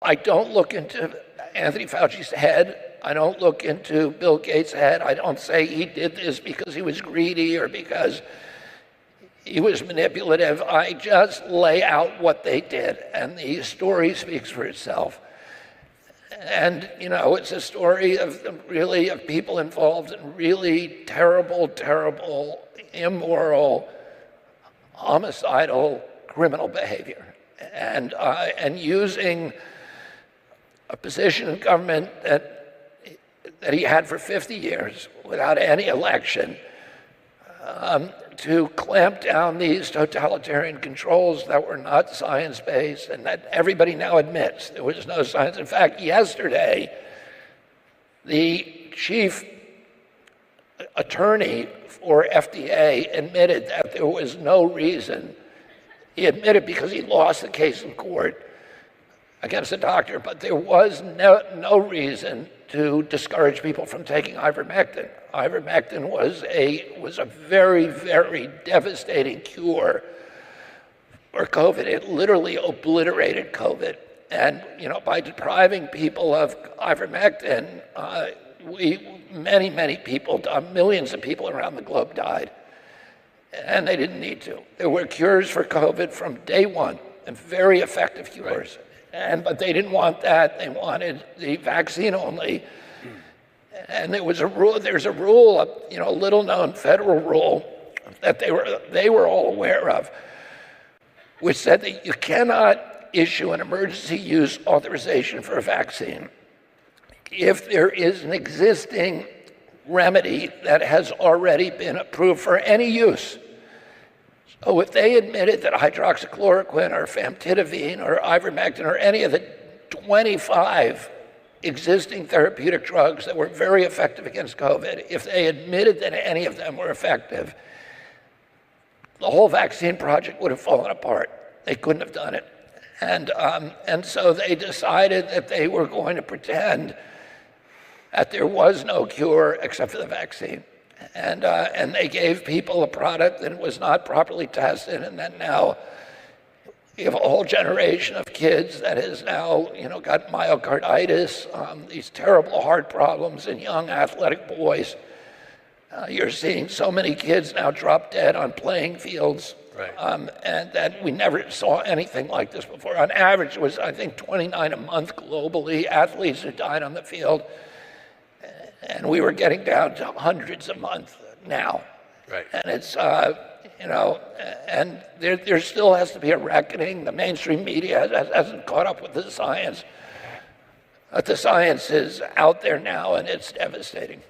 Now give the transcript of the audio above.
I don't look into Anthony Fauci's head. I don't look into Bill Gates' head. I don't say he did this because he was greedy or because he was manipulative. I just lay out what they did, and the story speaks for itself. And, you know, it's a story of really of people involved in really terrible, terrible, immoral, homicidal, criminal behavior. And using a position in government that he had for 50 years without any election to clamp down these totalitarian controls that were not science-based and that everybody now admits there was no science. In fact, yesterday, the chief attorney for FDA admitted that there was no reason. He admitted because he lost the case in court against a doctor, but there was no reason to discourage people from taking ivermectin. Ivermectin was a very, very devastating cure for COVID. It literally obliterated COVID. And, you know, by depriving people of ivermectin, many people, millions of people around the globe died. And they didn't need to. There were cures for COVID from day one, and very effective cures. Right. But they didn't want that. They wanted the vaccine only. And there's a rule, you know, a little-known federal rule that they were all aware of, which said that you cannot issue an emergency use authorization for a vaccine if there is an existing remedy that has already been approved for any use. So if they admitted that hydroxychloroquine or famotidine or ivermectin or any of the 25 existing therapeutic drugs that were very effective against COVID, if they admitted that any of them were effective, the whole vaccine project would have fallen apart. They couldn't have done it. And so they decided that they were going to pretend that there was no cure except for the vaccine. And they gave people a product that was not properly tested, and then now you have a whole generation of kids that has now, you know, got myocarditis, these terrible heart problems in young athletic boys. You're seeing so many kids now drop dead on playing fields. Right. And that we never saw anything like this before. On average, it was, I think, 29 a month globally, athletes who died on the field. And we were getting down to hundreds a month now. Right. And it's, you know, and there still has to be a reckoning. The mainstream media hasn't caught up with the science. But the science is out there now, and it's devastating.